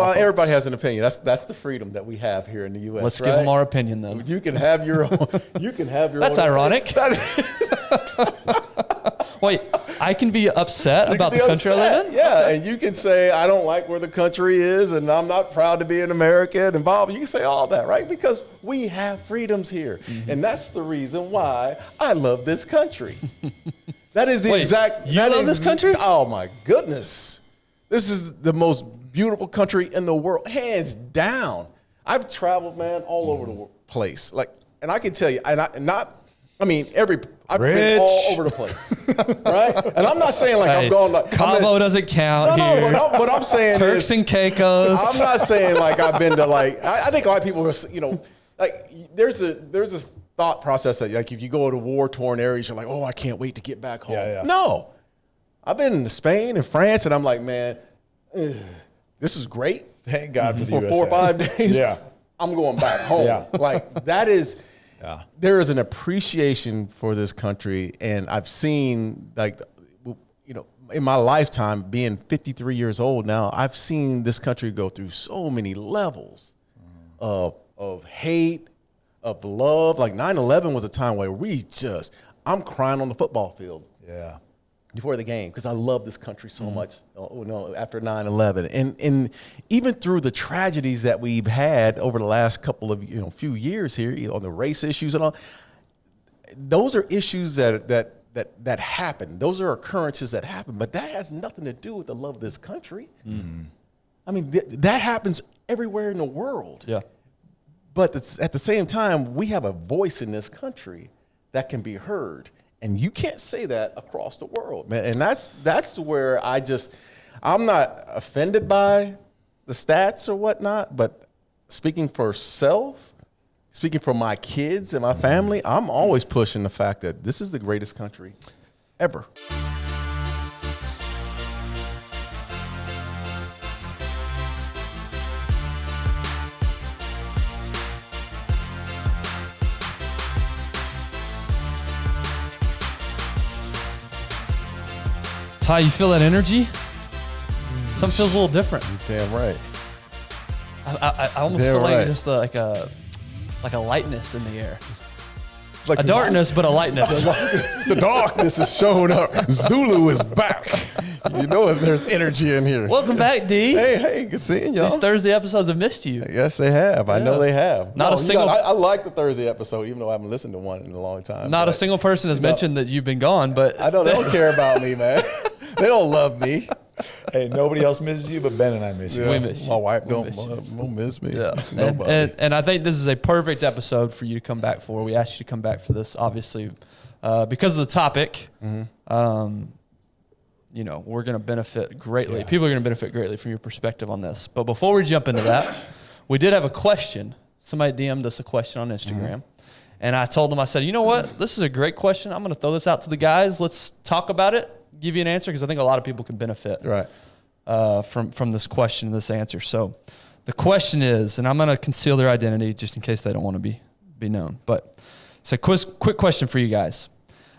Well, everybody has an opinion. That's the freedom that we have here in the U.S. Let's give them our opinion then. You can have your own. You can have your That's own. ironic. Wait, I can be upset about the country I live in? Yeah, and you can say, I don't like where the country is, and I'm not proud to be an American. And Bob, you can say all that, right? Because we have freedoms here. Mm-hmm. And that's the reason why I love this country. That is the exact. You love this country? Oh, my goodness. This is the most beautiful country in the world, hands down. I've traveled, man, all over the place. Like, and I can tell you, I've been all over the place, right? And I'm not saying like I'm going like Cabo doesn't count here. No, what I'm saying Turks and Caicos. I'm not saying like I've been to like. I think a lot of people are, like there's a thought process that like if you go to war-torn areas, you're like, oh, I can't wait to get back home. Yeah. No, I've been to Spain and France, and I'm like, man, this is great. Thank God for the USA. 4 or 5 days. Yeah, I'm going back home. Yeah. Like that is. Yeah. There is an appreciation for this country, and I've seen, like, in my lifetime, being 53 years old now, I've seen this country go through so many levels of hate, of love. Like 9/11 was a time where I'm crying on the football field. Yeah. Before the game, because I love this country so much. After 9/11, and even through the tragedies that we've had over the last couple of few years here, on the race issues and all, those are issues that happen. Those are occurrences that happen, but that has nothing to do with the love of this country. Mm-hmm. I mean, that happens everywhere in the world. Yeah, but at the same time, we have a voice in this country that can be heard. And you can't say that across the world, man. And that's where I'm not offended by the stats or whatnot, but speaking for self, speaking for my kids and my family, I'm always pushing the fact that this is the greatest country ever. Ty, you feel that energy? Something feels a little different. You're damn right. I almost feel like just like a lightness in the air. Like a darkness, but a lightness. The darkness is showing up. Zulu is back. You know there's energy in here. Welcome back, D. Hey, good seeing y'all. These Thursday episodes have missed you. Yes, they have. I know they have. Not a single. I like the Thursday episode, even though I haven't listened to one in a long time. Not a single person has mentioned that you've been gone, but they don't care about me, man. They don't love me. Hey, nobody else misses you, but Ben and I miss you. We miss you. My wife don't miss me. Yeah. And I think this is a perfect episode for you to come back for. We asked you to come back for this, obviously, because of the topic. Mm-hmm. We're going to benefit greatly. Yeah. People are going to benefit greatly from your perspective on this. But before we jump into that, we did have a question. Somebody DM'd us a question on Instagram. Mm-hmm. And I told them, I said, you know what? This is a great question. I'm going to throw this out to the guys. Let's talk about it. Give you an answer, because I think a lot of people can benefit from this question and this answer. So the question is, and I'm going to conceal their identity just in case they don't want to be known, but it's a quick question for you guys.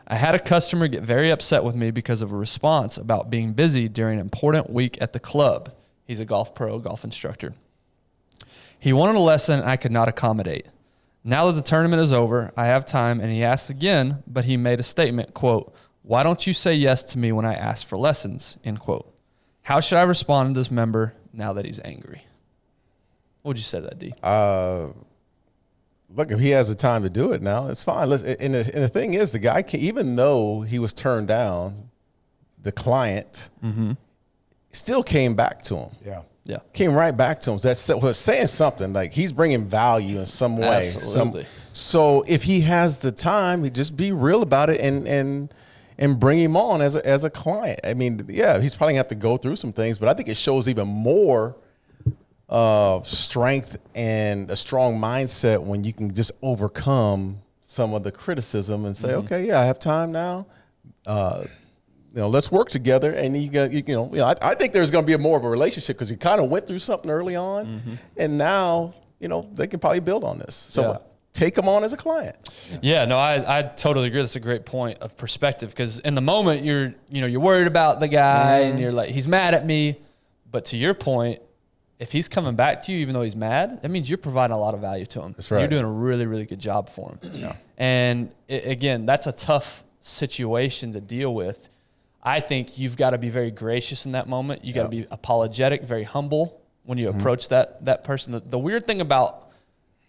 I had a customer get very upset with me because of a response about being busy during an important week at the club. He's a golf instructor. He wanted a lesson I could not accommodate. Now that the tournament is over, I have time, and he asked again, but he made a statement, quote, "Why don't you say yes to me when I ask for lessons?" End quote. How should I respond to this member now that he's angry? What would you say to that, D? Look, if he has the time to do it now, it's fine. Listen, and the thing is, the guy, even though he was turned down, the client still came back to him. Yeah. Came right back to him. So that's saying something. Like, he's bringing value in some way. Absolutely. So if he has the time, just be real about it and bring him on as a client. I mean, yeah, he's probably going to have to go through some things, but I think it shows even more strength and a strong mindset when you can just overcome some of the criticism and say, okay, yeah, I have time now. Let's work together. And I think there's going to be more of a relationship, because you kind of went through something early on, and now, they can probably build on this. So take them on as a client. Yeah, no, I totally agree. That's a great point of perspective, because in the moment you're worried about the guy and you're like, he's mad at me. But to your point, if he's coming back to you, even though he's mad, that means you're providing a lot of value to him. That's right. You're doing a really, really good job for him. Yeah. And again, that's a tough situation to deal with. I think you've got to be very gracious in that moment. You got to be apologetic, very humble when you approach that person. The weird thing about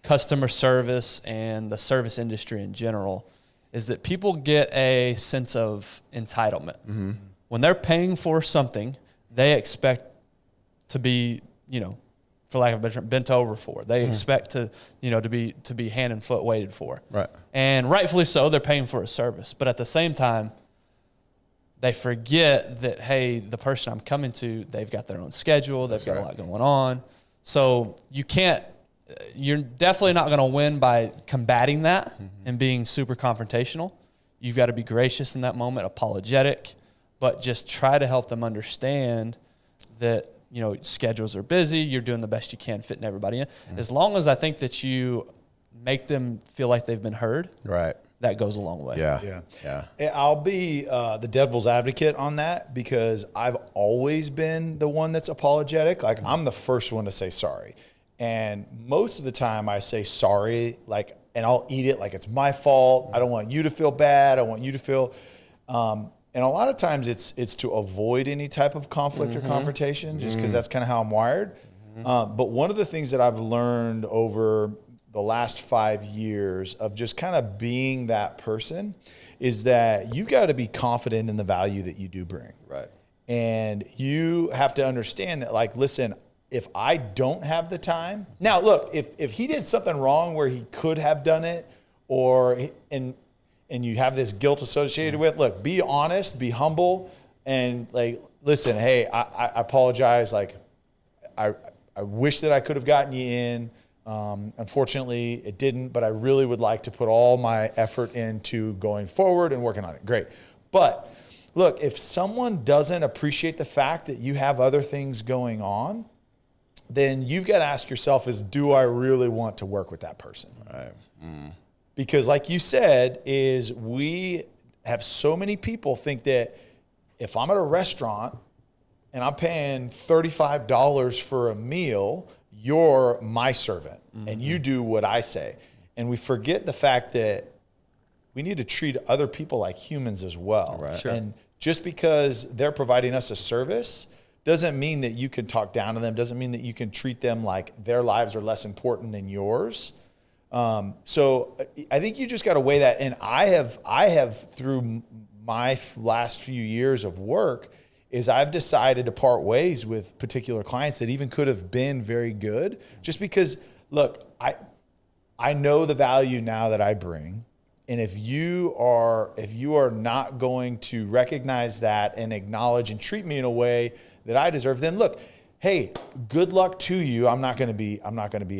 customer service and the service industry in general is that people get a sense of entitlement. Mm-hmm. When they're paying for something, they expect to be, for lack of a better term, bent over for. They expect to be hand and foot waited for. Right. And rightfully so, they're paying for a service. But at the same time, they forget that, hey, the person I'm coming to, they've got their own schedule. They've got a lot going on. So you're definitely not going to win by combating that and being super confrontational. You've got to be gracious in that moment, apologetic, but just try to help them understand that, schedules are busy. You're doing the best you can fitting everybody in. As long as I think that you make them feel like they've been heard. Right. That goes a long way. Yeah. I'll be the devil's advocate on that because I've always been the one that's apologetic. Like I'm the first one to say sorry. And most of the time I say sorry, and I'll eat it like it's my fault. I don't want you to feel bad. I want you to feel, and a lot of times it's to avoid any type of conflict or confrontation just because that's kind of how I'm wired. But one of the things that I've learned over the last 5 years of just kind of being that person is that you got to be confident in the value that you do bring. Right. And you have to understand that, listen, if I don't have the time, now look, if he did something wrong where he could have done it and you have this guilt associated with, look, be honest, be humble, and listen, hey, I apologize. I wish that I could have gotten you in. Unfortunately, it didn't, but I really would like to put all my effort into going forward and working on it. Great. But look, if someone doesn't appreciate the fact that you have other things going on, then you've got to ask yourself do I really want to work with that person? Right. Because like you said, we have so many people think that if I'm at a restaurant and I'm paying $35 for a meal, you're my servant and you do what I say. And we forget the fact that we need to treat other people like humans as well. Right. Sure. And just because they're providing us a service doesn't mean that you can talk down to them, doesn't mean that you can treat them like their lives are less important than yours. So I think you just got to weigh that. And I have through my last few years of work is I've decided to part ways with particular clients that even could have been very good just because, look, I know the value now that I bring. And if you are not going to recognize that and acknowledge and treat me in a way that I deserve, then look, hey, good luck to you. I'm not going to be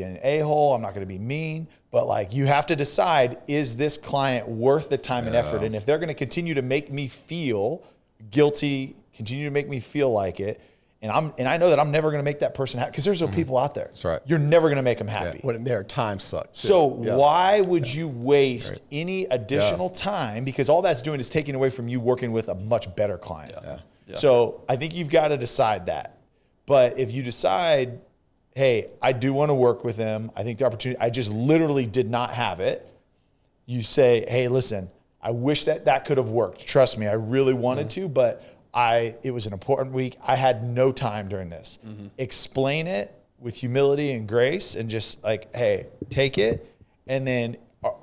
an a-hole. I'm not going to be mean, but you have to decide, is this client worth the time and effort? And if they're going to continue to make me feel guilty, continue to make me feel like it, and I know that I'm never going to make that person happy because there's no people out there. That's right. You're never going to make them happy. When their time sucks. So why would you waste any additional time? Because all that's doing is taking away from you working with a much better client. Yeah. So I think you've got to decide that. But if you decide, hey, I do want to work with them, I think the opportunity, I just literally did not have it. You say, hey, listen, I wish that could have worked. Trust me, I really wanted to, but it was an important week. I had no time during this. Explain it with humility and grace and just hey, take it. And then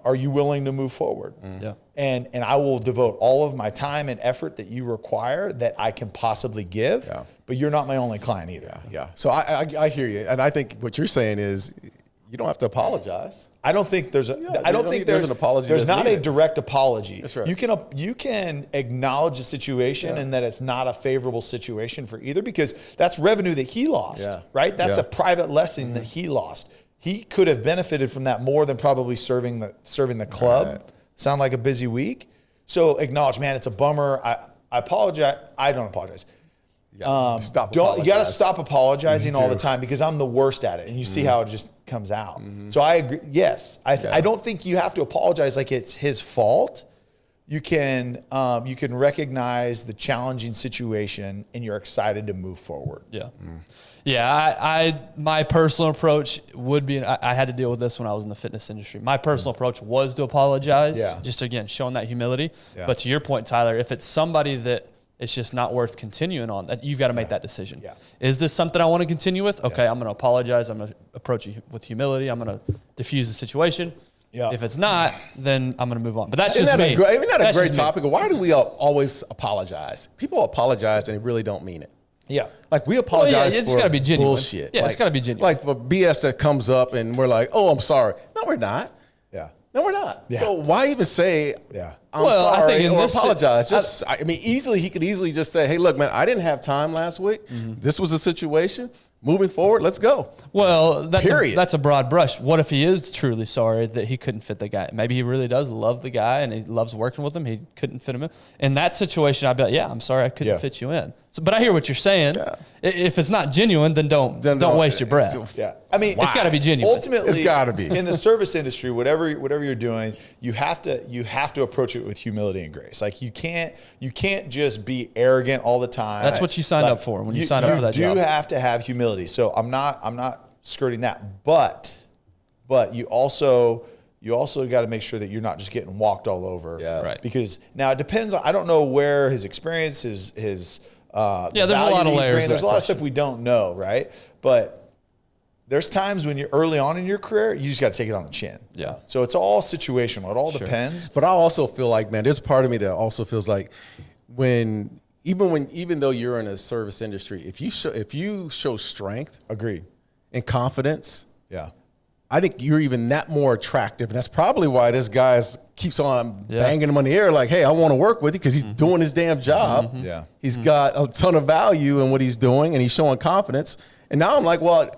are you willing to move forward? Yeah. And I will devote all of my time and effort that you require that I can possibly give, but you're not my only client either. Yeah. So I hear you. And I think what you're saying is you don't have to apologize. I don't think there's an apology. There's not a direct apology. That's right. You can acknowledge the situation and that it's not a favorable situation for either because that's revenue that he lost, right? That's a private lesson that he lost. He could have benefited from that more than probably serving the club. Right. Sound like a busy week. So acknowledge, man, it's a bummer. I apologize. I don't apologize. You got to stop apologizing all the time because I'm the worst at it. And you see how it just comes out. So I agree. Yes. I don't think you have to apologize like it's his fault. You can recognize the challenging situation and you're excited to move forward. Yeah. Yeah, my personal approach would be, I had to deal with this when I was in the fitness industry. My personal approach was to apologize, just again, showing that humility. Yeah. But to your point, Tyler, if it's somebody that it's just not worth continuing on, that you've got to make that decision. Yeah. Is this something I want to continue with? Okay, I'm going to apologize. I'm going to approach it with humility. I'm going to diffuse the situation. Yeah. If it's not, then I'm going to move on. But that's just me. Isn't that a great topic? Why do we always apologize? People apologize and they really don't mean it. Yeah. Like we apologize it's for gotta be genuine. bullshit. Yeah, like, it's got to be genuine. Like for BS that comes up and we're like, oh, I'm sorry. No, we're not. Yeah. No, we're not. Yeah. So why even say, I'm well, sorry I think or apologize? He could easily just say, hey, look, man, I didn't have time last week. Mm-hmm. This was a situation. Moving forward, let's go. Well, that's a broad brush. What if he is truly sorry that he couldn't fit the guy? Maybe he really does love the guy and he loves working with him. He couldn't fit him in. In that situation, I'd be like, I'm sorry I couldn't fit you in. So, but I hear what you're saying. Yeah. If it's not genuine, then don't waste your breath. Yeah. I mean, it's got to be genuine. Ultimately, it's got to be. In the service industry, whatever you're doing, you have to approach it with humility and grace. Like you can't just be arrogant all the time. That's what you signed up for when you signed up for that job. You do have to have humility. So I'm not skirting that, but you also got to make sure that you're not just getting walked all over. Yeah. Right. Because now it depends on, I don't know where his experience his there's a lot of layers. There's a lot of stuff we don't know, right? But there's times when you're early on in your career, you just got to take it on the chin. Yeah. So it's all situational. It all depends. But I also feel like, man, there's part of me that also feels like even though you're in a service industry, if you show strength, agreed, and confidence, I think you're even that more attractive. And that's probably why this guy keeps on banging him on the air like, hey, I want to work with you because he's doing his damn job. Mm-hmm. Yeah. He's got a ton of value in what he's doing and he's showing confidence. And now I'm like, well,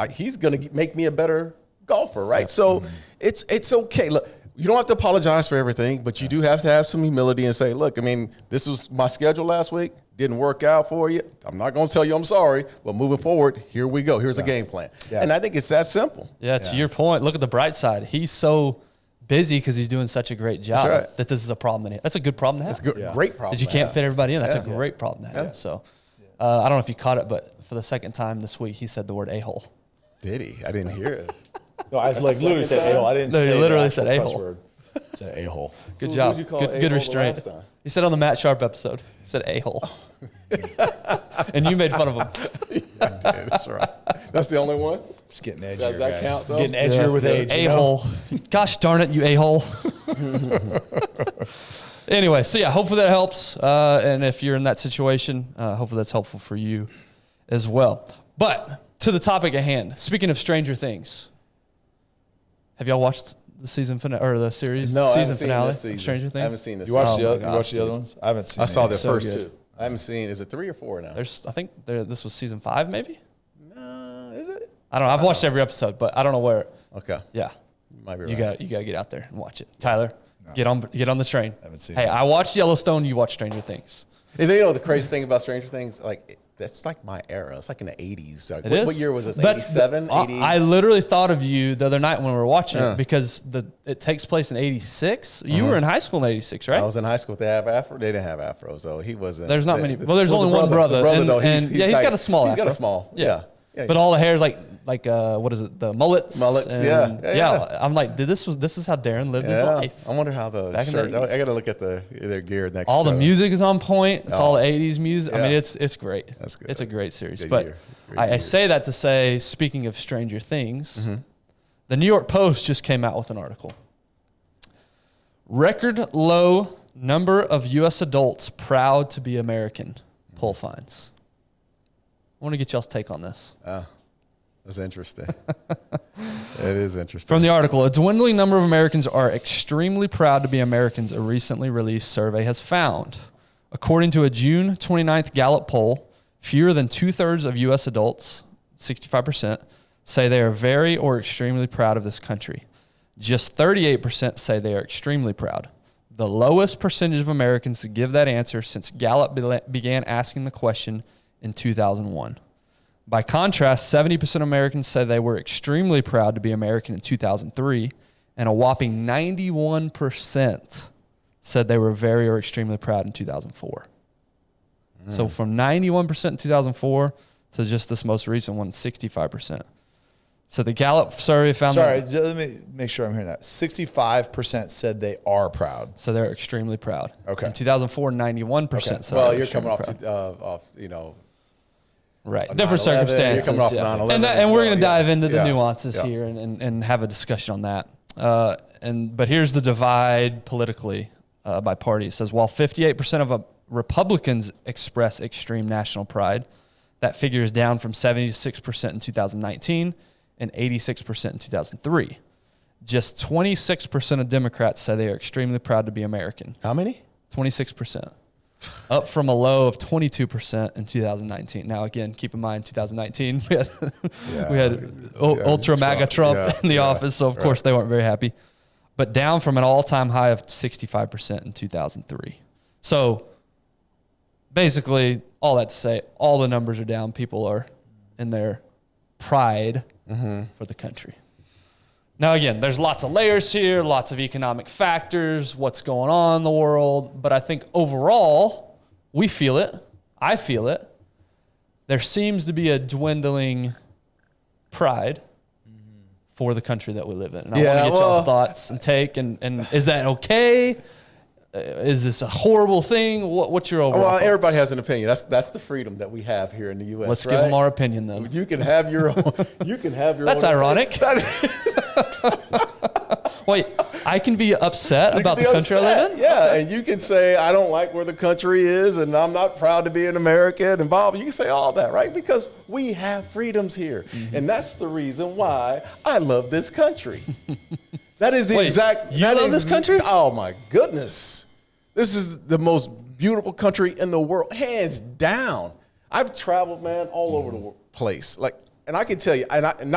he's going to make me a better golfer, right? Yeah. So it's okay. Look, you don't have to apologize for everything, but you do have to have some humility and say, look, I mean, this was my schedule last week. Didn't work out for you. I'm not going to tell you I'm sorry, but moving forward, here we go. Here's a game plan. Yeah. And I think it's that simple. Yeah, to your point, look at the bright side. He's so busy because he's doing such a great job that this is a problem. That's a good problem to have. It's a great problem. That you can't fit everybody in. That's a great problem to have. Yeah. So I don't know if you caught it, but for the second time this week, he said the word a-hole. Did he? I didn't hear it. No, I literally said a-hole. I didn't say he literally said a-hole. Word. Said a-hole. Good job. Good restraint. He said on the Matt Sharp episode, he said a-hole. And you made fun of him. Yeah, I did. That's right. That's the only one? Just getting edgier, Does that guys. count, though? Getting edgier with age. A-hole. Gosh darn it, you a-hole. Anyway, so hopefully that helps. And if you're in that situation, hopefully that's helpful for you as well. But to the topic at hand, speaking of Stranger Things, have y'all watched the season finale or the series season finale of Stranger Things? I haven't seen this. You watched the other ones? I haven't seen. I saw the first two. I haven't seen. Is it 3 or 4 now? I think this was season 5, maybe. No, is it? I don't know. I've watched every episode, but I don't know where. Okay. Yeah. You might be right. You got to get out there and watch it. Tyler, get on the train. I haven't seen. Hey, I watched Yellowstone. You watch Stranger Things. And you know the crazy thing about Stranger Things, like. That's like my era. It's like in the 80s. Like, what year was this? 87, 80? I literally thought of you the other night when we were watching it because it takes place in 86. You were in high school in 86, right? I was in high school. They have afro. They didn't have afros, though. He wasn't. There's not many. Well, there's only one brother. The brother, though, he's got a small afro. He's got a small. Yeah. But all the hair is like what is it? The mullets. Mullets. Yeah. I'm like, this is how Darren lived his life. I wonder how the shirt. I got to look at their gear next. All the music is on point. It's all 80s music. I mean, it's great. That's good. It's a great series. But I say that to say, speaking of Stranger Things, the New York Post just came out with an article. Record low number of U.S. adults proud to be American. Poll finds. I want to get y'all's take on this. That's interesting. It is interesting. From the article, a dwindling number of Americans are extremely proud to be Americans, a recently released survey has found. According to a June 29th Gallup poll, fewer than 2/3 of U.S. adults, 65%, say they are very or extremely proud of this country. Just 38% say they are extremely proud. The lowest percentage of Americans to give that answer since Gallup began asking the question in 2001. By contrast, 70% of Americans said they were extremely proud to be American in 2003, and a whopping 91% said they were very or extremely proud in 2004. So from 91% in 2004 to just this most recent one, 65%. So the Gallup survey found let me make sure I'm hearing that. 65% said they are proud. So they're extremely proud. Okay. In 2004, 91% said Well, they're you're coming extremely proud. off, you know, Right. 9/11, Different circumstances. You're coming off yeah. 9/11 and as we're well, going to dive into the yeah. nuances Yeah. here and have a discussion on that. But here's the divide politically by party. It says while 58% of Republicans express extreme national pride, that figure is down from 76% in 2019 and 86% in 2003. Just 26% of Democrats say they are extremely proud to be American. How many? 26%. Up from a low of 22% in 2019. Now, again, keep in mind, 2019, we had ultra MAGA Trump in the office, so of course they weren't very happy. But down from an all-time high of 65% in 2003. So basically, all that to say, all the numbers are down. People are in their pride for the country. Now, again, there's lots of layers here, lots of economic factors, what's going on in the world. But I think overall, we feel it. I feel it. There seems to be a dwindling pride for the country that we live in. And I want to get y'all's thoughts and take. And is that okay? Is this a horrible thing? What's your overall thoughts? Everybody has an opinion. That's the freedom that we have here in the U.S. Let's give them our opinion then. You can have your own. You can have your That's own. ironic. Wait, I can be upset about the country I live in? Yeah, and you can say, I don't like where the country is, and I'm not proud to be an American, and Bob, you can say all that, right? Because we have freedoms here. And that's the reason why I love this country. That is the exact. You love this country? Oh, my goodness. This is the most beautiful country in the world, hands down. I've traveled, man, all over the place. And I can tell you, I've been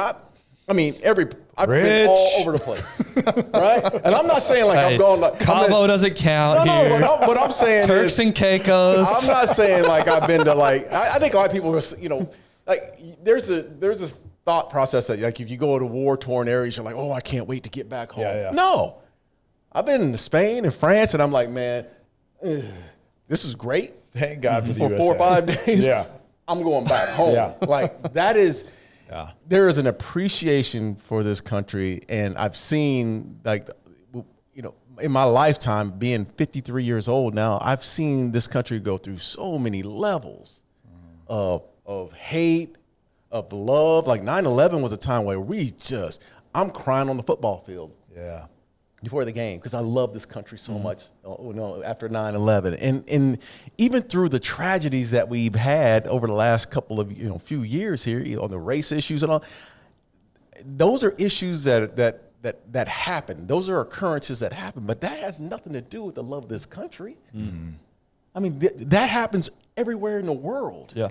all over the place, right? And I'm not saying I'm going like Cabo doesn't count here. No, what I'm saying Turks and Caicos. I'm not saying I've been to I think a lot of people are, there's a thought process that if you go to war-torn areas, you're like, oh, I can't wait to get back home. Yeah. No, I've been to Spain and France, and I'm like, man, this is great. Thank God for the USA. 4 or 5 days. Yeah. I'm going back home. Yeah. That is. Yeah. There is an appreciation for this country, and I've seen, in my lifetime, being 53 years old now, I've seen this country go through so many levels of hate, of love. 9/11 was a time where I'm crying on the football field. Yeah. Before the game, because I love this country so much. After 9/11, and even through the tragedies that we've had over the last couple of few years here on the race issues and all, those are issues that happen. Those are occurrences that happen, but that has nothing to do with the love of this country. I mean, that happens everywhere in the world. Yeah.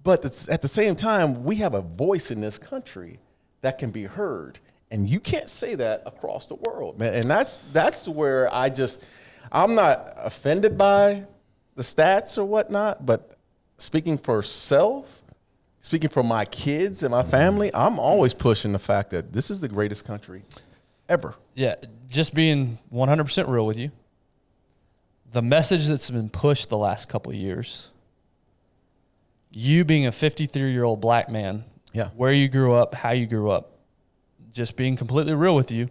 But at the same time, we have a voice in this country that can be heard. And you can't say that across the world, man. And that's where I'm not offended by the stats or whatnot, but speaking for self, speaking for my kids and my family, I'm always pushing the fact that this is the greatest country ever. Yeah, just being 100% real with you, the message that's been pushed the last couple of years, you being a 53-year-old black man, where you grew up, how you grew up, just being completely real with you.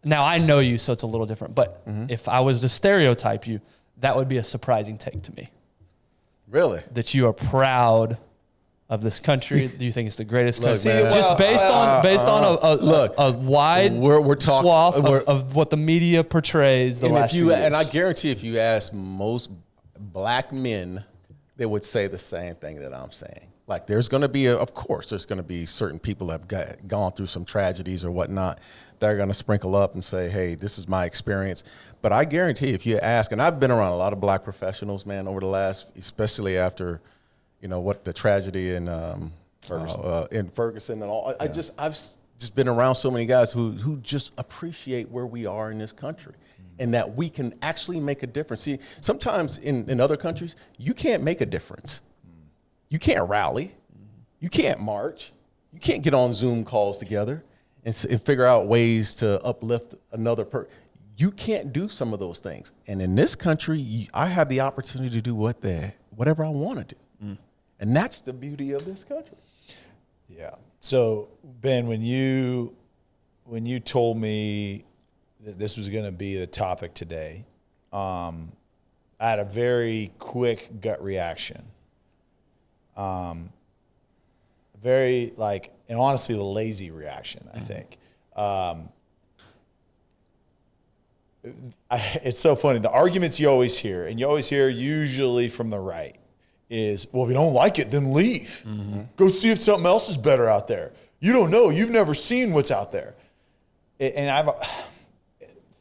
Now, I know you, so it's a little different. But if I was to stereotype you, that would be a surprising take to me. Really? That you are proud of this country. Do you think it's the greatest country? Man, just based on a wide swath of what the media portrays the last few years. And I guarantee if you ask most black men, they would say the same thing that I'm saying. There's going to be, of course, there's going to be certain people that have gone through some tragedies or whatnot that are going to sprinkle up and say, hey, this is my experience. But I guarantee if you ask, and I've been around a lot of black professionals, man, over the last, especially after, what the tragedy in Ferguson and all. I've just been around so many guys who just appreciate where we are in this country. And that we can actually make a difference. See, sometimes in other countries, you can't make a difference. You can't rally. You can't march. You can't get on Zoom calls together and figure out ways to uplift another person. You can't do some of those things. And in this country, I have the opportunity to do whatever I want to do. And that's the beauty of this country. Yeah. So Ben, when you told me that this was going to be the topic today, I had a very quick gut reaction. Very and honestly, the lazy reaction, I think. It's so funny. The arguments you always hear, and you always hear usually from the right, is, well, if you don't like it, then leave. Mm-hmm. Go see if something else is better out there. You don't know. You've never seen what's out there. And I've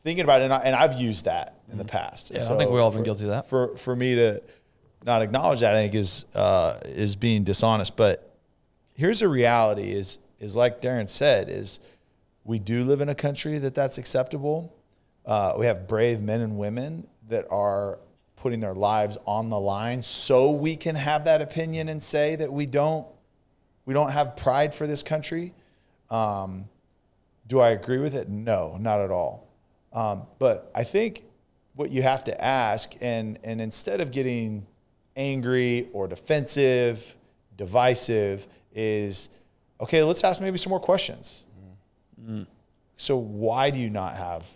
thinking about it, and I've used that in the past. Yeah, so I think we've all been guilty of that. For me to not acknowledge that, I think is being dishonest. But here's the reality: is like Darren said, is we do live in a country that's acceptable. We have brave men and women that are putting their lives on the line so we can have that opinion and say that we don't have pride for this country. Do I agree with it? No, not at all. But I think what you have to ask, and instead of getting angry or defensive, divisive, is, okay, let's ask maybe some more questions. Mm-hmm. So why do you not have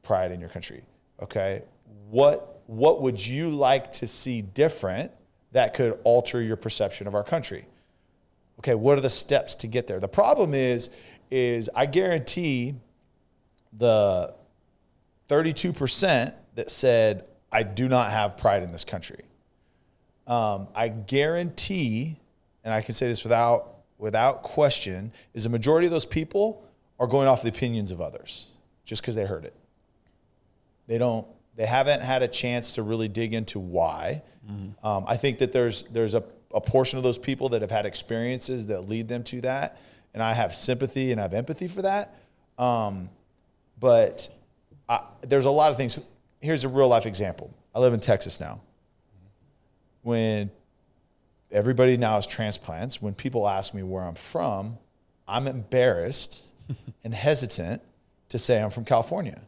pride in your country? Okay, what would you like to see different that could alter your perception of our country? Okay, what are the steps to get there? The problem is I guarantee the 32% that said, I do not have pride in this country. I guarantee, and I can say this without question, is a majority of those people are going off the opinions of others just because they heard it. They haven't had a chance to really dig into why. Mm-hmm. I think that there's a portion of those people that have had experiences that lead them to that. And I have sympathy and I have empathy for that. But there's a lot of things. Here's a real life example. I live in Texas now. When everybody now is transplants, when people ask me where I'm from, I'm embarrassed and hesitant to say I'm from California.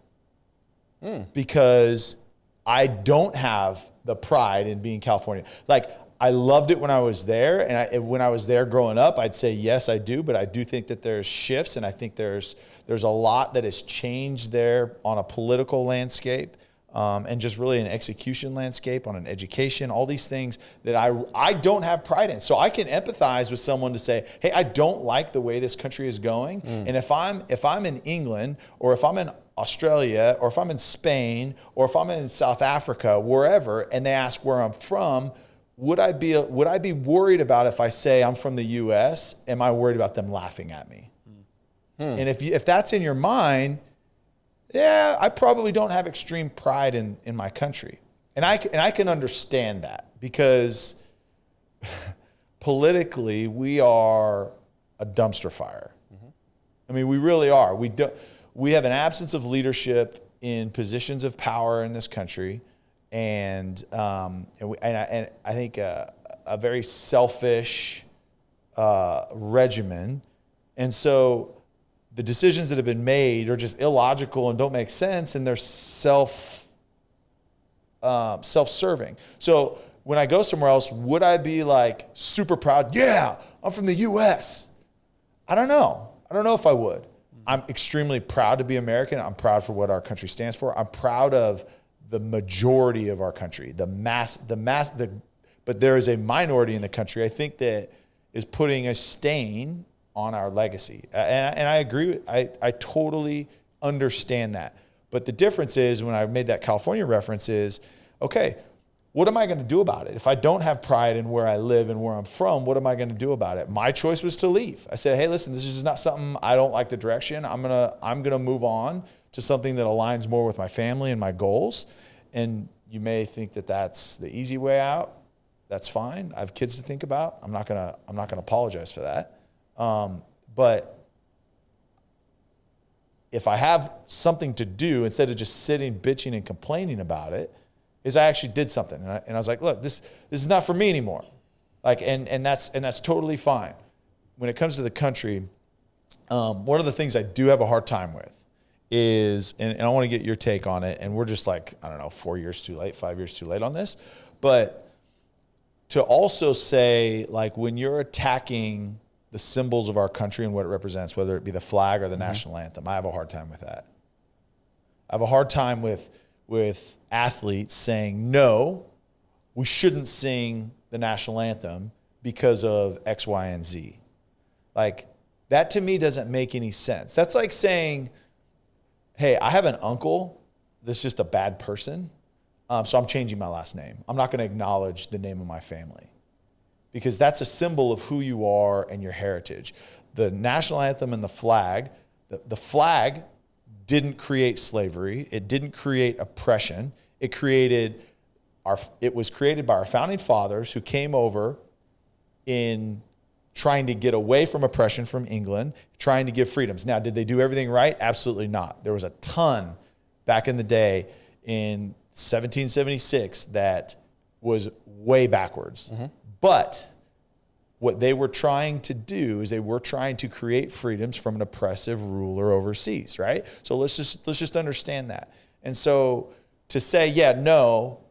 Because I don't have the pride in being California. Like, I loved it when I was there, and when I was there growing up, I'd say yes, I do. But I do think that there's shifts, and I think there's a lot that has changed there on a political landscape, and just really an execution landscape, on an education, all these things that I don't have pride in. So I can empathize with someone to say, hey, I don't like the way this country is going, and if I'm in England, or if I'm in Australia, or if I'm in Spain, or if I'm in South Africa, wherever, and they ask where I'm from, would I be worried about if I say I'm from the U.S.? Am I worried about them laughing at me? And if that's in your mind, yeah, I probably don't have extreme pride in my country, and I can understand that, because politically we are a dumpster fire. Mm-hmm. I mean, we really are. We have an absence of leadership in positions of power in this country, and I think a very selfish regimen. And so the decisions that have been made are just illogical and don't make sense, and they're self-serving. So when I go somewhere else, would I be like super proud? Yeah, I'm from the U.S. I don't know. I don't know if I would. I'm extremely proud to be American. I'm proud for what our country stands for. I'm proud of the majority of our country, but there is a minority in the country, I think, that is putting a stain on our legacy. And I agree. I totally understand that. But the difference is, when I made that California reference, is, okay, what am I going to do about it? If I don't have pride in where I live and where I'm from, what am I going to do about it? My choice was to leave. I said, hey, listen, this is not something, I don't like the direction. I'm gonna move on to something that aligns more with my family and my goals. And you may think that that's the easy way out. That's fine. I have kids to think about. I'm not gonna apologize for that. But if I have something to do, instead of just sitting, bitching, and complaining about it, is I actually did something. And I was like, look, this is not for me anymore. Like, and that's totally fine. When it comes to the country, one of the things I do have a hard time with is, and I want to get your take on it, and we're just like, I don't know, 4 years too late, 5 years too late on this, but to also say, like, when you're attacking the symbols of our country and what it represents, whether it be the flag or the national anthem, I have a hard time with that. I have a hard time with athletes saying, no, we shouldn't sing the national anthem because of X, Y, and Z. Like, that to me doesn't make any sense. That's like saying, hey, I have an uncle that's just a bad person, so I'm changing my last name. I'm not going to acknowledge the name of my family because that's a symbol of who you are and your heritage. The national anthem and the flag didn't create slavery. It didn't create oppression. It was created by our founding fathers who came over in trying to get away from oppression from England, trying to give freedoms. Now, did they do everything right? Absolutely not. There was a ton back in the day in 1776 that was way backwards. But what they were trying to do is they were trying to create freedoms from an oppressive ruler overseas, right? So let's just understand that. And so to say, yeah, no,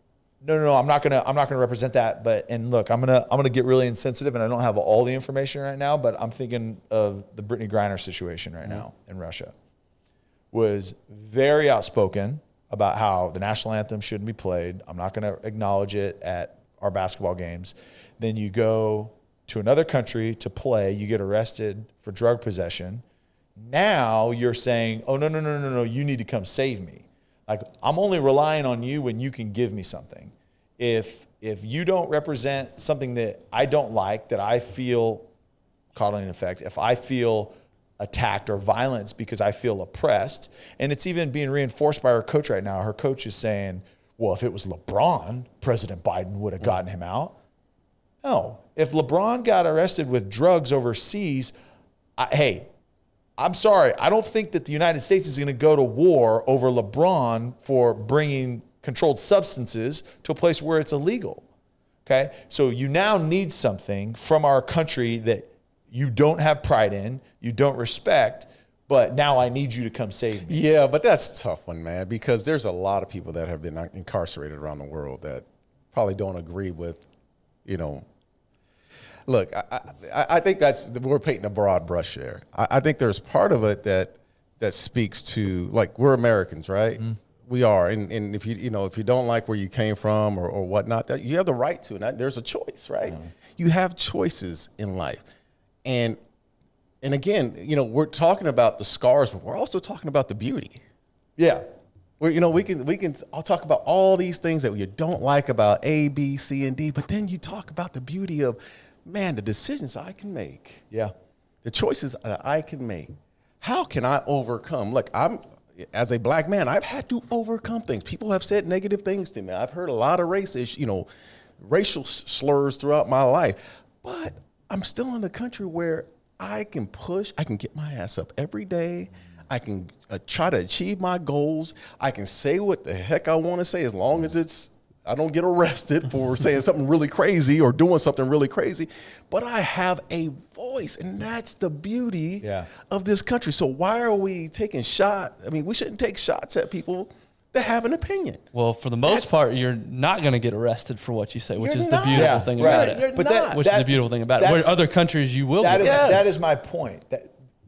I'm not gonna represent that. But and look, I'm gonna get really insensitive, and I don't have all the information right now, but I'm thinking of the Brittany Griner situation right now in Russia. Was very outspoken about how the national anthem shouldn't be played. I'm not gonna acknowledge it at our basketball games. Then you go to another country to play, you get arrested for drug possession. Now you're saying, oh, no, you need to come save me. Like, I'm only relying on you when you can give me something. If you don't represent something that I don't like, that I feel caught in effect, if I feel attacked or violence because I feel oppressed, and it's even being reinforced by her coach right now. Her coach is saying, well, if it was LeBron, President Biden would have gotten him out. No, if LeBron got arrested with drugs overseas, I'm sorry. I don't think that the United States is going to go to war over LeBron for bringing controlled substances to a place where it's illegal. Okay? So you now need something from our country that you don't have pride in, you don't respect, but now I need you to come save me. Yeah, but that's a tough one, man, because there's a lot of people that have been incarcerated around the world that probably don't agree with, look, I think we're painting a broad brush there. I think there's part of it that speaks to, like, we're Americans, right? We are, and if you don't like where you came from or whatnot, that you have the right to, and there's a choice, right? You have choices in life, and again, we're talking about the scars, but we're also talking about the beauty. Yeah. I'll talk about all these things that you don't like about A, B, C, and D, but then you talk about the beauty of, man, the decisions I can make. Yeah. The choices that I can make. How can I overcome? Look, as a black man, I've had to overcome things. People have said negative things to me. I've heard a lot of racial slurs throughout my life, but I'm still in a country where I can push, I can get my ass up every day. I can try to achieve my goals. I can say what the heck I want to say as long as I don't get arrested for saying something really crazy or doing something really crazy. But I have a voice, and that's the beauty of this country. So why are we taking shots? I mean, we shouldn't take shots at people that have an opinion. Well, for the most part, you're not going to get arrested for what you say, which is the not. beautiful thing about it. Which is the beautiful thing about it. Where other countries, you will get arrested. That is my point.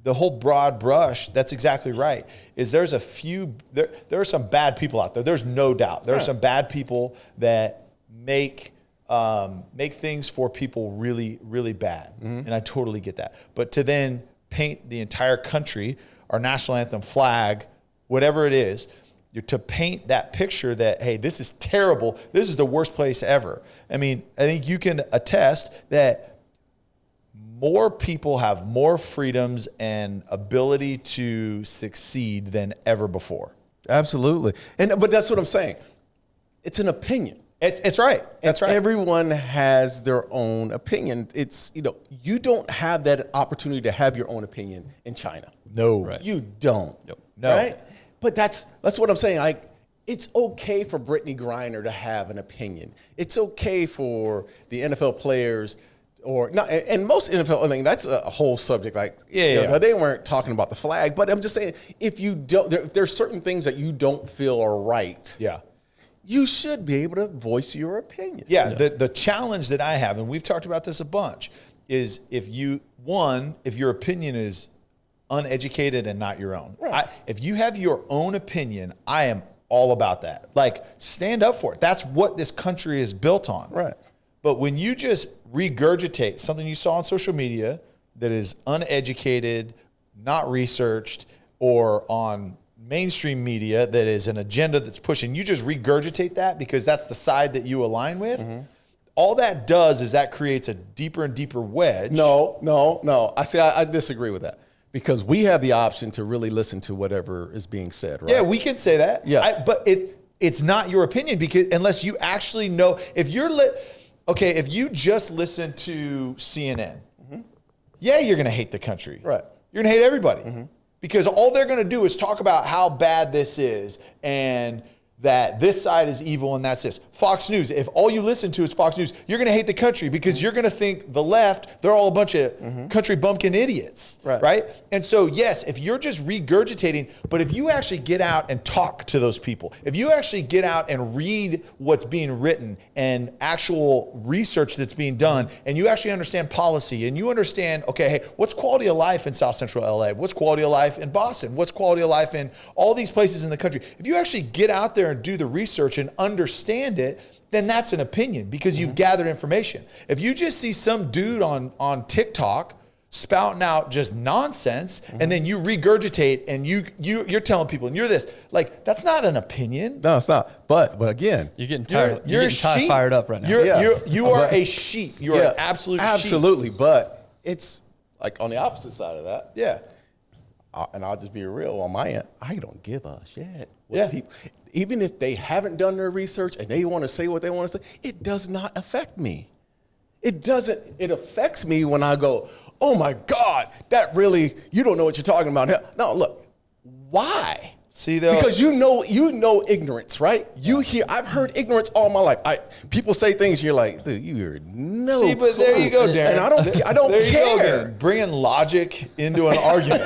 The whole broad brush, that's exactly right, is there's a few, there are some bad people out there. There's no doubt. There are some bad people that make things for people really, really bad. And I totally get that. But to then paint the entire country, our national anthem, flag, whatever it is, to paint that picture that, hey, this is terrible. This is the worst place ever. I mean, I think you can attest that more people have more freedoms and ability to succeed than ever before. Absolutely. But that's what I'm saying. It's an opinion. It's right. That's right. Everyone has their own opinion. It's, you don't have that opportunity to have your own opinion in China. No. Right. You don't. Yep. No. Right? But that's what I'm saying. Like, it's okay for Brittany Griner to have an opinion. It's okay for the NFL players or not, and most NFL, I mean, that's a whole subject. Like, they weren't talking about the flag, but I'm just saying, if there's certain things that you don't feel are right. Yeah. you should be able to voice your opinion. Yeah. The challenge that I have, and we've talked about this a bunch, is if your opinion is uneducated and not your own. Right. If you have your own opinion, I am all about that. Like, stand up for it. That's what this country is built on. Right. But when you just regurgitate something you saw on social media that is uneducated, not researched, or on mainstream media that is an agenda that's pushing, you just regurgitate that because that's the side that you align with. Mm-hmm. All that does is that creates a deeper and deeper wedge. No. I disagree with that. Because we have the option to really listen to whatever is being said, right? Yeah, we can say that. Yeah. But it's not your opinion, because unless you actually know, if you just listen to CNN, mm-hmm. yeah, you're going to hate the country. Right. You're going to hate everybody. Mm-hmm. Because all they're going to do is talk about how bad this is and that this side is evil and that's this. Fox News, if all you listen to is Fox News, you're going to hate the country because you're going to think the left, they're all a bunch of country bumpkin idiots, right? And so, yes, if you're just regurgitating, but if you actually get out and talk to those people, if you actually get out and read what's being written and actual research that's being done, and you actually understand policy and you understand, okay, hey, what's quality of life in South Central LA? What's quality of life in Boston? What's quality of life in all these places in the country? If you actually get out there and do the research and understand it, then that's an opinion because you've gathered information. If you just see some dude on TikTok spouting out just nonsense and then you regurgitate and you're telling people and you're this, like, that's not an opinion. No, it's not. But again, you're getting tired. You're getting fired up right now. You are a sheep. You are an absolute sheep. Absolutely. But it's like on the opposite side of that. Yeah. And I'll just be real on my end. I don't give a shit. People, even if they haven't done their research and they want to say what they want to say, it does not affect me. It doesn't. It affects me when I go, oh my God, that really, you don't know what you're talking about. No, look, why? See, though, because you know ignorance, right? I've heard ignorance all my life. People say things, and you're like, dude, you're no. See, but there you go, Darren. And I don't there care. You go, bringing logic into an argument.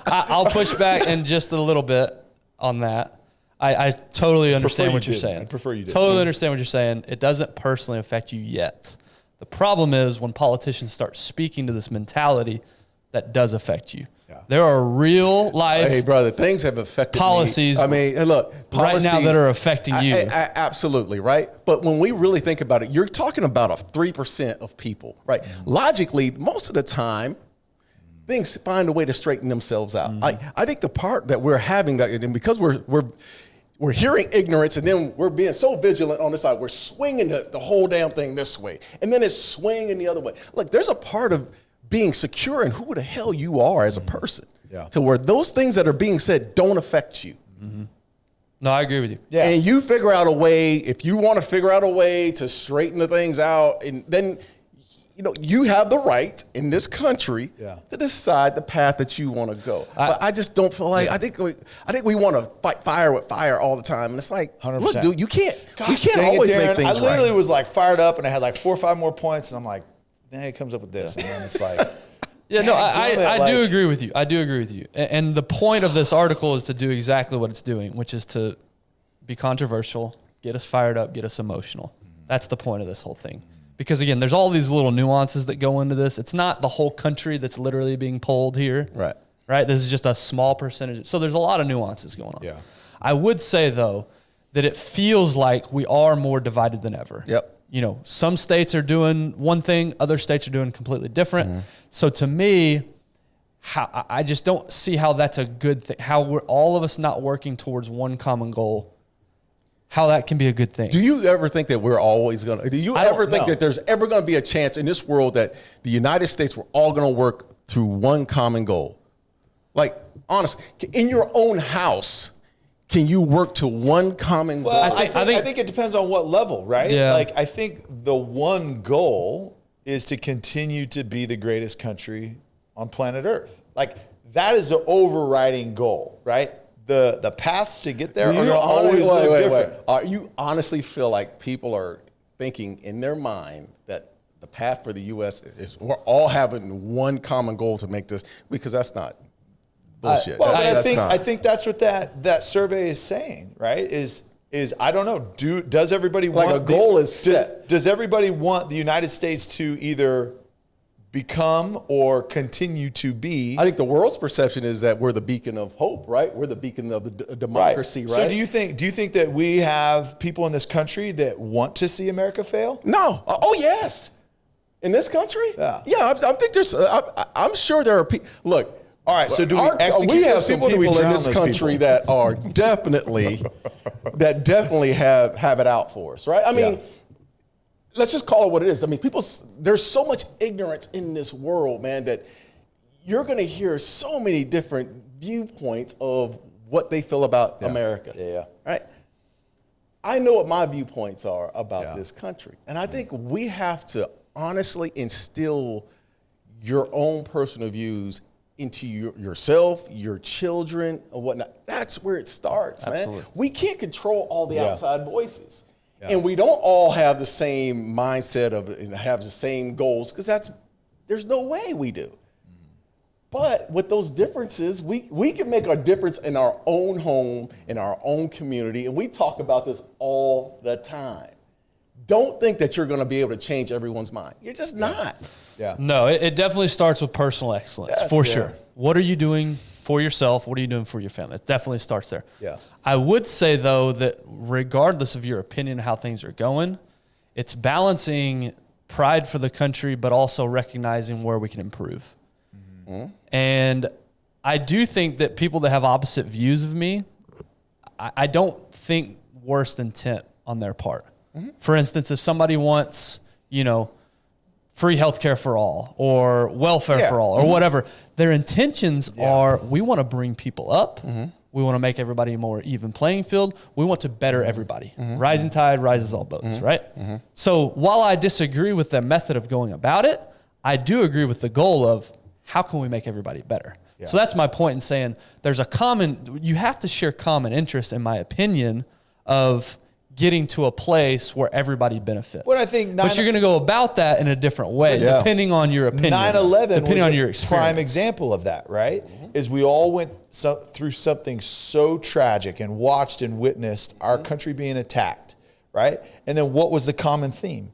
I'll push back in just a little bit on that. I totally understand what you're saying. I prefer you did. Totally understand what you're saying. It doesn't personally affect you yet. The problem is when politicians start speaking to this mentality, that does affect you. Yeah. There are real life hey, brother, things have affected policies. Me. I mean, look, policies right now that are affecting you. Absolutely, right? But when we really think about it, you're talking about a 3% of people, right? Mm-hmm. Logically, most of the time, things find a way to straighten themselves out. Mm-hmm. I think the part that we're having, and because we're hearing ignorance and then we're being so vigilant on this side, we're swinging the whole damn thing this way. And then it's swinging the other way. Look, there's a part of being secure in who the hell you are as a person. Yeah. To where those things that are being said don't affect you. Mm-hmm. No, I agree with you. Yeah. And you figure out a way, if you want to figure out a way to straighten the things out, and then you have the right in this country to decide the path that you want to go. But I just don't feel like I think we want to fight fire with fire all the time, and it's like, 100%. Look, dude, you can't. We can't always make things right. I literally was like fired up, and I had like 4 or 5 more points, and I'm like, then it comes up with this, and then it's like. Yeah, no, I do agree with you. I do agree with you. And the point of this article is to do exactly what it's doing, which is to be controversial, get us fired up, get us emotional. That's the point of this whole thing. Because again, there's all these little nuances that go into this. It's not the whole country that's literally being polled here. Right. This is just a small percentage. So there's a lot of nuances going on. Yeah. I would say though that it feels like we are more divided than ever. Yep. Some states are doing one thing, other states are doing completely different. Mm-hmm. So to me, I just don't see how that's a good thing. How we're all of us not working towards one common goal. How that can be a good thing. Do you ever think that we're always going to, do you ever think that there's ever going to be a chance in this world that the United States, we're all going to work to one common goal? Like, honestly, in your own house, can you work to one common goal? Well, I think it depends on what level, right? Yeah. Like, I think the one goal is to continue to be the greatest country on planet Earth. Like, that is the overriding goal, right? The paths to get there are going to always look different. You honestly feel like people are thinking in their mind that the path for the U.S. is we're all having one common goal to make this, because that's not bullshit. I think that's what that survey is saying, right? Is is I don't know. Does everybody like want a goal is set? Does everybody want the United States to either become or continue to be? I think the world's perception is that we're the beacon of hope, right? We're the beacon of the democracy, right? So do you think that we have people in this country that want to see America fail? No. Oh, yes. In this country? Yeah. Yeah, I think there's, I'm sure there are people. Look. All right, so do we execute we have those some people? people in this country that are definitely have it out for us, right? I mean, let's just call it what it is. I mean, there's so much ignorance in this world, man, that you're going to hear so many different viewpoints of what they feel about America. Yeah. Right? I know what my viewpoints are about this country. And I think we have to honestly instill your own personal views into yourself, your children, and whatnot. That's where it starts, man. We can't control all the outside voices. Yeah. And we don't all have the same mindset and have the same goals, because there's no way we do. But with those differences, we can make a difference in our own home, in our own community, and we talk about this all the time. Don't think that you're going to be able to change everyone's mind. You're just not. Yeah. No, it definitely starts with personal excellence, for sure. What are you doing for yourself? What are you doing for your family? It definitely starts there. Yeah. I would say, though, that regardless of your opinion how things are going, it's balancing pride for the country, but also recognizing where we can improve. Mm-hmm. And I do think that people that have opposite views of me, I don't think worst intent on their part. Mm-hmm. For instance, if somebody wants, free healthcare for all or welfare for all or whatever, their intentions are, we want to bring people up. Mm-hmm. We want to make everybody a more even playing field. We want to better everybody. Mm-hmm. Rising tide rises all boats, right? Mm-hmm. So while I disagree with the method of going about it, I do agree with the goal of how can we make everybody better? Yeah. So that's my point in saying you have to share common interest, in my opinion, of getting to a place where everybody benefits. But you're going to go about that in a different way, depending on your opinion. 9/11 depending on your was experience. a prime example of that, right? Mm-hmm. Is we all went through something so tragic and watched and witnessed our country being attacked, right? And then what was the common theme?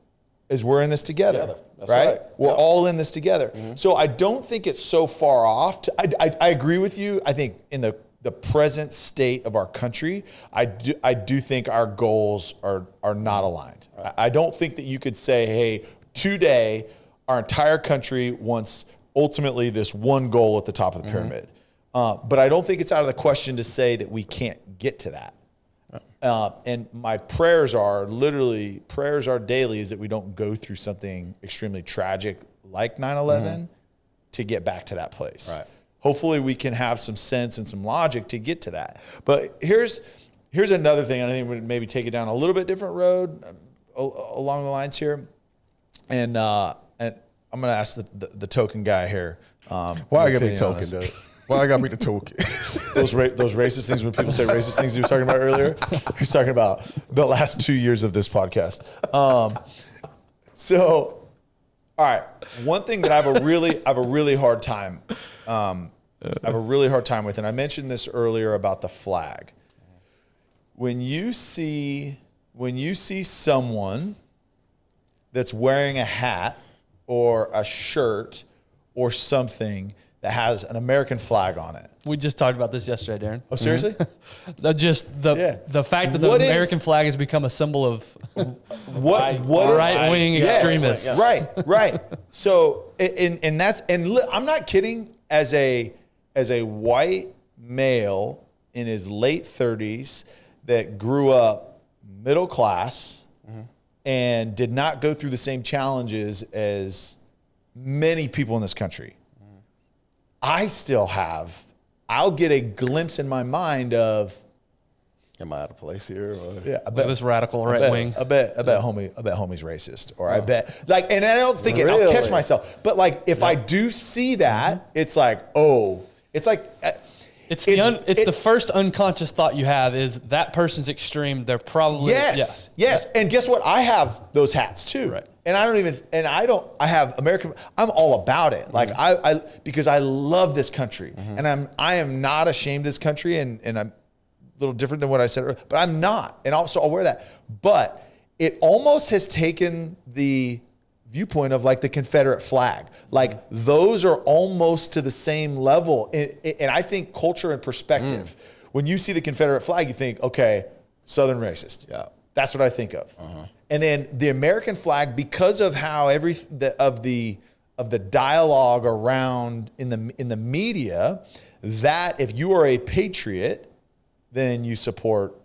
Is we're in this together. That's right? We're all in this together. Mm-hmm. So I don't think it's so far off. I agree with you. I think in the present state of our country, I do think our goals are not aligned. Right. I don't think that you could say, hey, today our entire country wants ultimately this one goal at the top of the pyramid. But I don't think it's out of the question to say that we can't get to that. And my prayers are daily, is that we don't go through something extremely tragic like 9/11 to get back to that place. Right. Hopefully we can have some sense and some logic to get to that. But here's another thing. I think we would maybe take it down a little bit different road along the lines here. And I'm going to ask the token guy here. Why I got to be token, though? Why I got to be the token? those racist things, when people say racist things he was talking about earlier, he's talking about the last 2 years of this podcast. So, all right, one thing that I have a really hard time with, and I mentioned this earlier about the flag. When you see someone that's wearing a hat or a shirt or something that has an American flag on it. We just talked about this yesterday, Darren. Oh, seriously? The fact that the American flag has become a symbol of right-wing extremists. Yes. Right. So, I'm not kidding. As a white male in his late 30s that grew up middle class and did not go through the same challenges as many people in this country, I'll get a glimpse in my mind of, am I out of place here? I bet this radical right wing. I bet homie's racist, or I bet and I don't think really? I'll catch myself. But if I do see that, it's like, it's like. It's the first unconscious thought you have is that person's extreme. They're probably yes. And guess what? I have those hats too. Right. And I have American. I'm all about it. Like because I love this country, and I am not ashamed of this country, and I'm little different than what I said earlier, but I'm not. And also I'll wear that. But it almost has taken the viewpoint of like the Confederate flag. Like those are almost to the same level. And I think culture and perspective, when you see the Confederate flag, you think, okay, Southern racist. Yeah. That's what I think of. And then the American flag, because of how of the dialogue around in the media, that if you are a patriot, then you support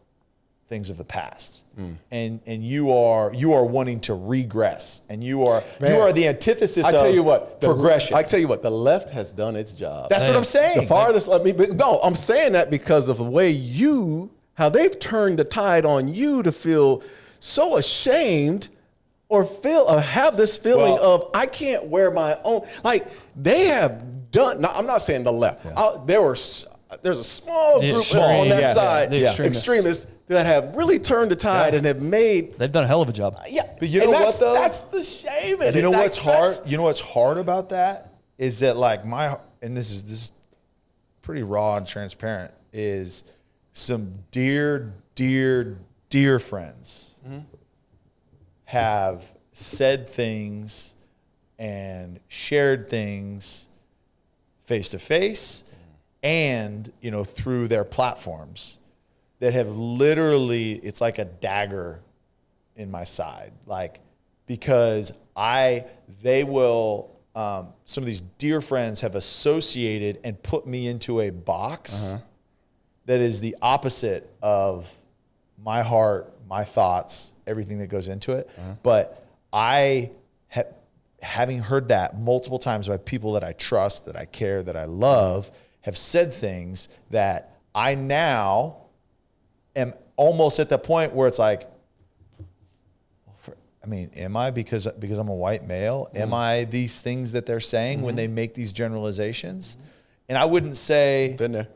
things of the past, and you are wanting to regress, and you are the antithesis of progression. I tell you what, the left has done its job. That's what I'm saying. The farthest. I'm saying that because of the way how they've turned the tide on you to feel so ashamed, or have this feeling of I can't wear my own. Like they have done. Now, I'm not saying the left. There's a small group on that side, extremists that have really turned the tide and have made. They've done a hell of a job. Yeah, but you know what though? That's the shame in it. You know what's hard? You know what's hard about that is that like and this is pretty raw and transparent, is some dear friends have said things and shared things face to face and through their platforms that have literally, it's like a dagger in my side, like because they will some of these dear friends have associated and put me into a box that is the opposite of my heart, my thoughts, everything that goes into it. But having heard that multiple times by people that I trust, that I care, that I love, have said things that I now am almost at the point where it's like, I mean, am I because I'm a white male? Am I these things that they're saying when they make these generalizations? And I wouldn't say been there.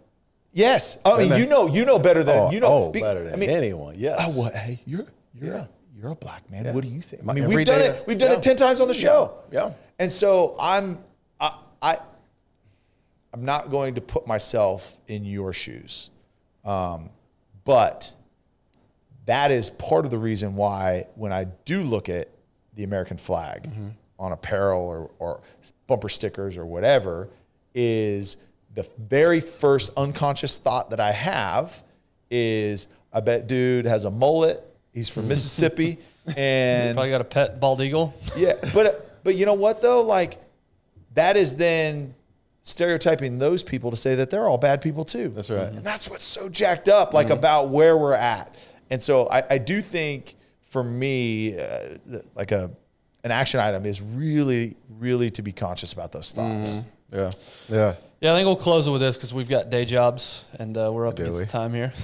Yes. I mean, you know better than better than anyone. Yes. Hey, you're a black man. Yeah. What do you think? I mean, we've done it 10 times on the show. Yeah. And so I'm not going to put myself in your shoes. But that is part of the reason why when I do look at the American flag on apparel or bumper stickers or whatever, is the very first unconscious thought that I have is, I bet dude has a mullet. He's from Mississippi, and probably got a pet bald eagle. Yeah, but you know what though? Like that is then stereotyping those people to say that they're all bad people too. That's right. And that's what's so jacked up, like about where we're at. And so I do think for me, like an action item is really, really to be conscious about those thoughts. Yeah. Yeah. Yeah, I think we'll close it with this because we've got day jobs and we're up against the time here.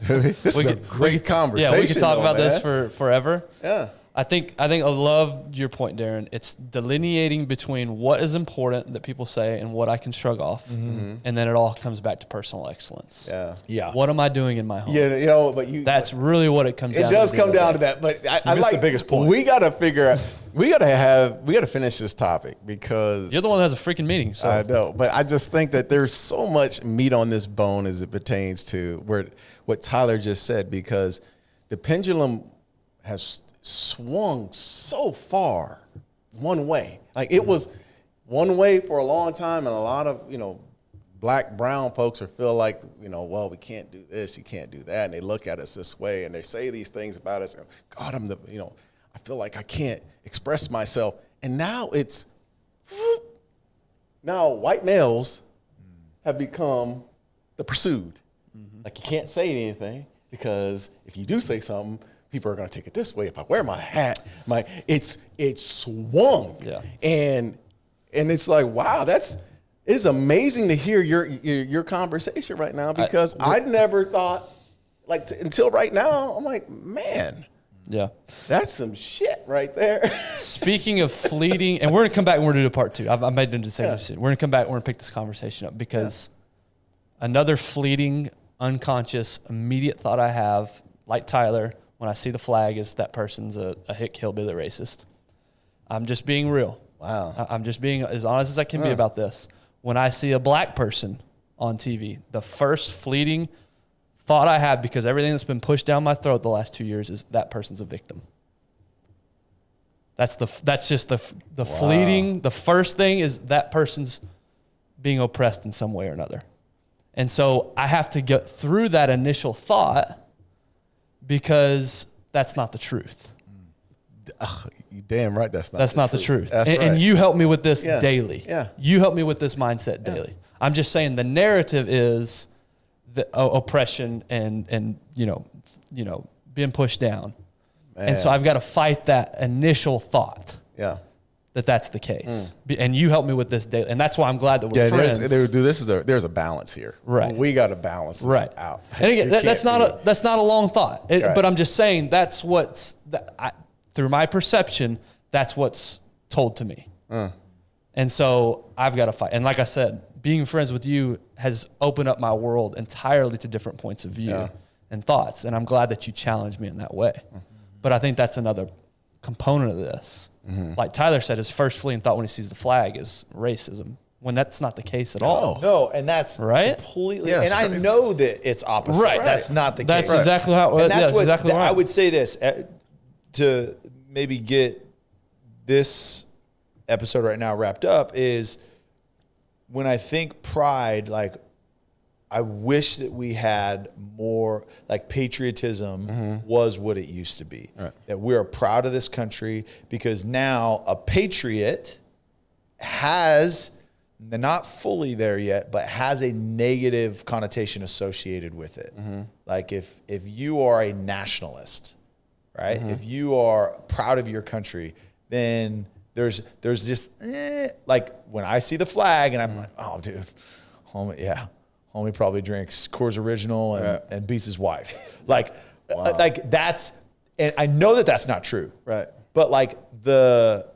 This is a great conversation. Yeah, we could talk about this for forever. Yeah. I think I love your point, Darren. It's delineating between what is important that people say and what I can shrug off, and then it all comes back to personal excellence. Yeah, yeah. What am I doing in my home? Yeah, that's really what it comes down to. It does come down to that, but I like the biggest point. We got to figure out. We got to finish this topic because you're the one that has a freaking meeting. So I know, but I just think that there's so much meat on this bone as it pertains to what Tyler just said, because the pendulum has swung so far one way. Like it was one way for a long time, and a lot of black, brown folks feel like well, we can't do this, you can't do that, and they look at us this way, and they say these things about us. God, I feel like I can't express myself, and now now white males have become the pursued. Like you can't say anything because if you do say something, people are going to take it this way. If I wear my hat, it's swung. Yeah. And it's like, wow, it's amazing to hear your conversation right now, because I never thought, until right now, I'm like, man, yeah, that's some shit right there. Speaking of fleeting, and we're going to come back and we're going to do part 2. I made the decision. We're going to come back and we're going to pick this conversation up, because another fleeting, unconscious, immediate thought I have, like Tyler, when I see the flag, is that person's a hick hillbilly racist. I'm just being real. Wow. I'm just being as honest as I can be about this. When I see a black person on TV, the first fleeting thought I have, because everything that's been pushed down my throat the last 2 years, is that person's a victim. That's just the fleeting. The first thing is that person's being oppressed in some way or another. And so I have to get through that initial thought, because that's not the truth. You damn right that's not the truth. That's right. And you help me with this daily. Yeah. You help me with this mindset daily. I'm just saying the narrative is the oppression and being pushed down. Man. And so I've got to fight that initial thought. Yeah. That's the case. And you help me with this daily. And that's why I'm glad that we're friends. There's a balance here. Right. We got to balance this out. And again, that's not a long thought. But I'm just saying that's through my perception, that's what's told to me. And so I've got to fight. And like I said, being friends with you has opened up my world entirely to different points of view and thoughts. And I'm glad that you challenged me in that way. But I think that's another component of this. Like Tyler said, his first fleeting thought when he sees the flag is racism, when that's not the case at all. No, and that's completely. Yes, and I know that it's opposite. Right. That's not the case. That's exactly how. And that's exactly right. I would say this to maybe get this episode right now wrapped up is when I think pride, like I wish that we had more, like patriotism was what it used to be. Right. That we're proud of this country, because now a patriot has, they're not fully there yet, but has a negative connotation associated with it. Like if you are a nationalist, right? If you are proud of your country, then there's just like when I see the flag and I'm like, oh, dude, homie probably drinks Coors Original and beats his wife. Like that's, and I know that that's not true. Right. But like the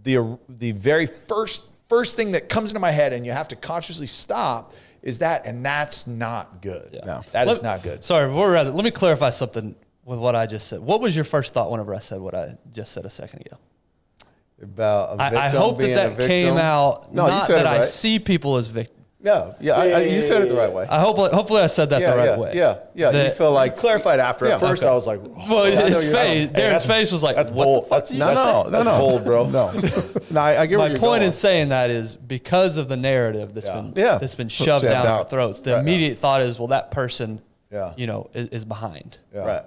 very first thing that comes into my head, and you have to consciously stop, is that, and that's not good. Yeah. No, that is not good. Sorry, before we're at it, let me clarify something with what I just said. What was your first thought whenever I said what I just said a second ago? About a victim I hope that came out, not that I see people as victims. You said it the right way. Hopefully I said that the right way. You feel like clarified after. At first, I was like, Darren's face was like, "That's bold. That's bold, bro." No, I get where my point in saying that is because of the narrative that's been shoved down our throats. The immediate thought is, well, that person, is behind, right,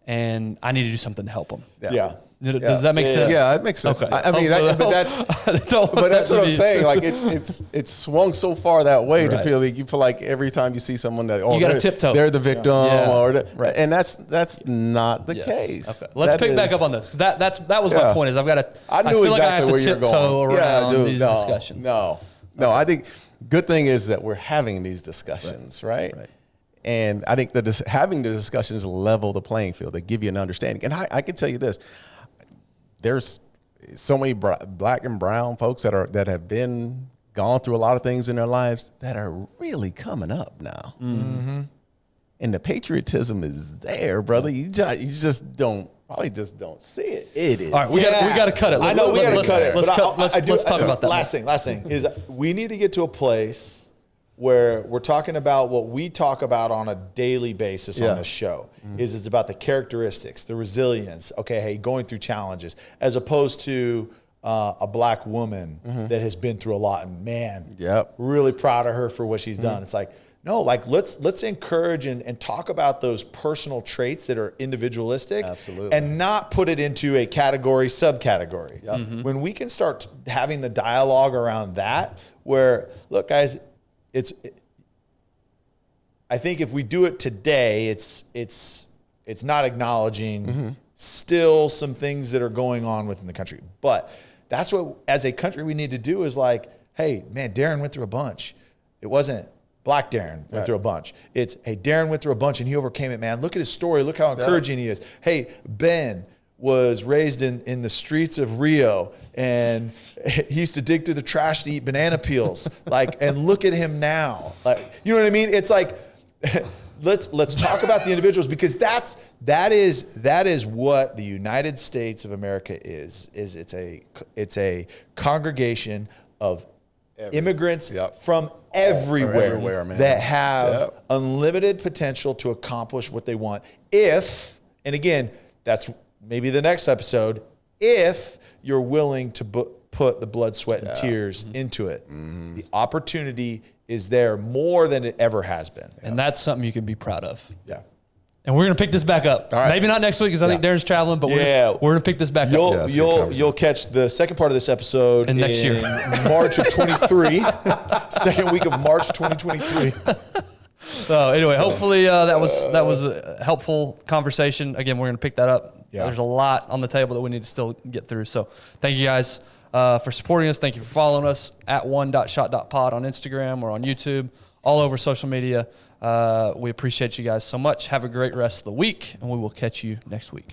and I need to do something to help them. Yeah. Does that make sense? Yeah, it makes sense. Okay. I mean, but that's what I'm saying. Like it's swung so far that way to feel like you feel like every time you see someone that you got to tiptoe. They're the victim, and that's not the case. Okay. Let's pick back up on this. That was my point. Is I feel like I have to tiptoe around these discussions. No. I think good thing is that we're having these discussions, right? And I think that having the discussions level the playing field. They give you an understanding. And I can tell you this. There's so many black and brown folks that have gone through a lot of things in their lives that are really coming up now. And the patriotism is there, brother. You just probably don't see it. It is. All right, we got to cut it. I know we got to cut it. Let's talk about that. Last thing is we need to get to a place where we're talking about what we talk about on a daily basis on this show. It's about the characteristics, the resilience, going through challenges, as opposed to a black woman that has been through a lot, and really proud of her for what she's done. It's like, no, like let's encourage and talk about those personal traits that are individualistic. Absolutely. And not put it into a category, subcategory. When we can start having the dialogue around that, where, look, guys, I think if we do it today, it's not acknowledging still some things that are going on within the country. But that's what, as a country, we need to do is like, hey, man, Darren went through a bunch. It wasn't Black Darren went through a bunch. It's, hey, Darren went through a bunch and he overcame it, man. Look at his story. Look how encouraging he is. Hey, Ben was raised in the streets of Rio, and he used to dig through the trash to eat banana peels. And look at him now. Like, you know what I mean? It's like, let's talk about the individuals, because that is what the United States of America is. It's a congregation of immigrants from everywhere, man. that have unlimited potential to accomplish what they want. And again, that's maybe the next episode, if you're willing to put the blood, sweat, and tears into it. The opportunity is there more than it ever has been. And that's something you can be proud of. Yeah. And we're going to pick this back up. Right. Maybe not next week because I think Darren's traveling, but we're going to pick this back up. You'll catch the second part of this episode in next year. March of 23, second week of March 2023. So anyway, hopefully that was a helpful conversation. Again, we're going to pick that up. Yeah. There's a lot on the table that we need to still get through. So thank you guys for supporting us. Thank you for following us at one.shot.pod on Instagram or on YouTube, all over social media. We appreciate you guys so much. Have a great rest of the week, and we will catch you next week.